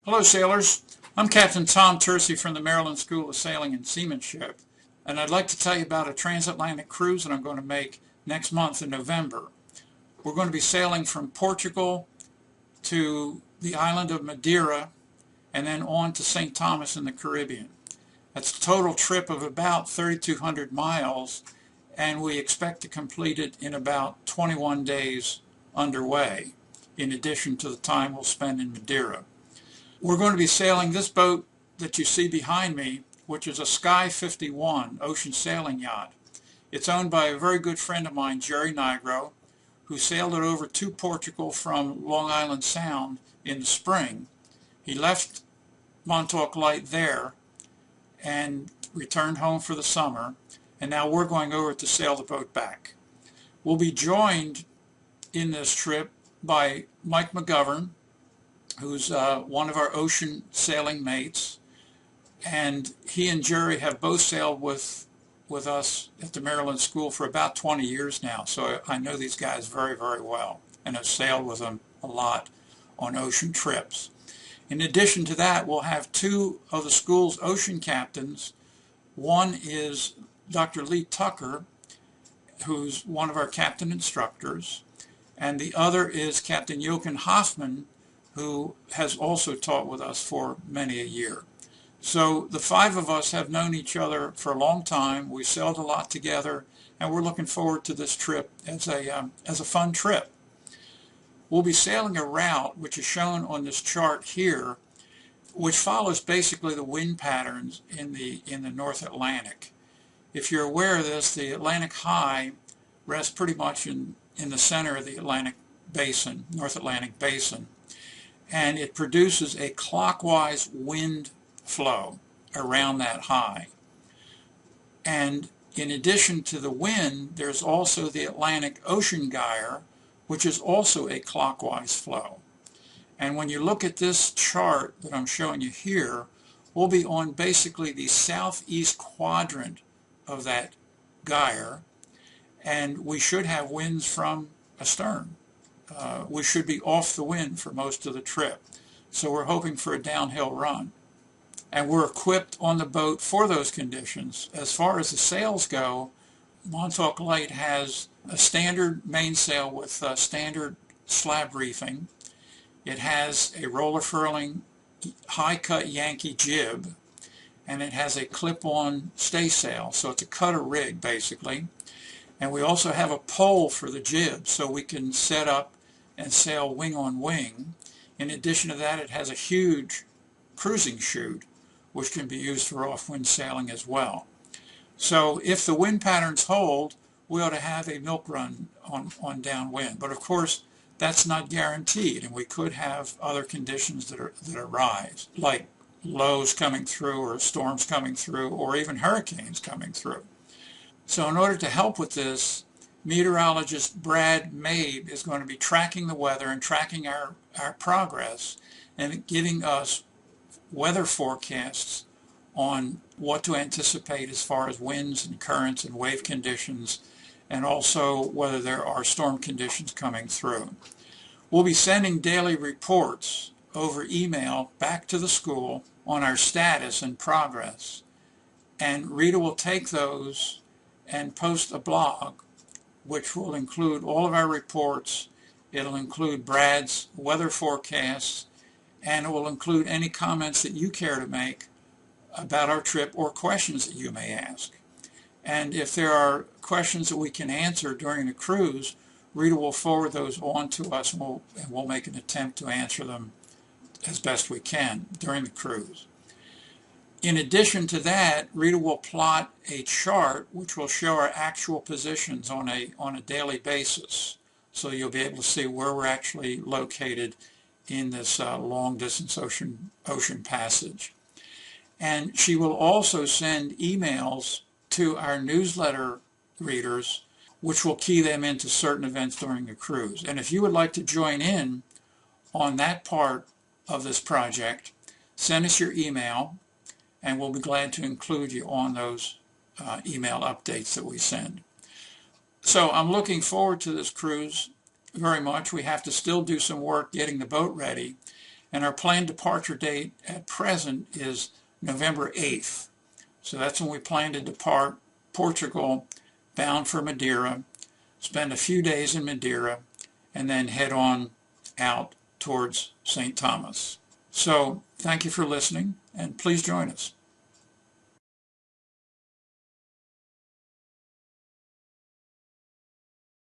Hello, sailors. I'm Captain Tom Tersey from the Maryland School of Sailing and Seamanship, and I'd like to tell you about a transatlantic cruise that I'm going to make next month in November. We're going to be sailing from Portugal to the island of Madeira and then on to St. Thomas in the Caribbean. That's a total trip of about 3,200 miles, and we expect to complete it in about 21 days underway, in addition to the time we'll spend in Madeira. We're going to be sailing this boat that you see behind me, which is a Skye 51 ocean sailing yacht. It's owned by a very good friend of mine, Jerry Nigro, who sailed it over to Portugal from Long Island Sound in the spring. He left Montauk Light there and returned home for the summer, and now we're going over to sail the boat back. We'll be joined in this trip by Mike McGovern, who's one of our ocean sailing mates, and he and Jerry have both sailed with us at the Maryland School for about 20 years now, so I know these guys very, very well and have sailed with them a lot on ocean trips. In addition to that, we'll have two of the school's ocean captains. One is Dr. Lee Tucker, who's one of our captain instructors, and the other is Captain Jochen Hoffman, who has also taught with us for many a year. So the five of us have known each other for a long time. We sailed a lot together, and we're looking forward to this trip as a fun trip. We'll be sailing a route which is shown on this chart here, which follows basically the wind patterns in the North Atlantic. If you're aware of this, the Atlantic High rests pretty much in the center of the Atlantic Basin, North Atlantic Basin, and it produces a clockwise wind flow around that high. And in addition to the wind, there's also the Atlantic Ocean Gyre, which is also a clockwise flow. And when you look at this chart that I'm showing you here, we'll be on basically the southeast quadrant of that gyre, and we should have winds from astern. We should be off the wind for most of the trip. So we're hoping for a downhill run. And we're equipped on the boat for those conditions. As far as the sails go, Montauk Light has a standard mainsail with standard slab reefing. It has a roller furling high-cut Yankee jib, and it has a clip-on staysail. So it's a cutter rig, basically. And we also have a pole for the jib, so we can set up and sail wing on wing. In addition to that, it has a huge cruising chute, which can be used for off-wind sailing as well. So if the wind patterns hold, we ought to have a milk run on downwind. But of course, that's not guaranteed, and we could have other conditions that arise, like lows coming through, or storms coming through, or even hurricanes coming through. So in order to help with this, meteorologist Brad Mabe is going to be tracking the weather and tracking our progress and giving us weather forecasts on what to anticipate as far as winds and currents and wave conditions, and also whether there are storm conditions coming through. We'll be sending daily reports over email back to the school on our status and progress, and Rita will take those and post a blog which will include all of our reports. It'll include Brad's weather forecasts, and it will include any comments that you care to make about our trip or questions that you may ask. And if there are questions that we can answer during the cruise, Rita will forward those on to us, and we'll make an attempt to answer them as best we can during the cruise. In addition to that, Rita will plot a chart which will show our actual positions on a daily basis. So you'll be able to see where we're actually located in this long-distance ocean passage. And she will also send emails to our newsletter readers, which will key them into certain events during the cruise. And if you would like to join in on that part of this project, send us your email, and we'll be glad to include you on those email updates that we send. So I'm looking forward to this cruise very much. We have to still do some work getting the boat ready, And our planned departure date at present is November 8th. So that's when we plan to depart Portugal, bound for Madeira, spend a few days in Madeira, and then head on out towards St. Thomas. So thank you for listening, and please join us.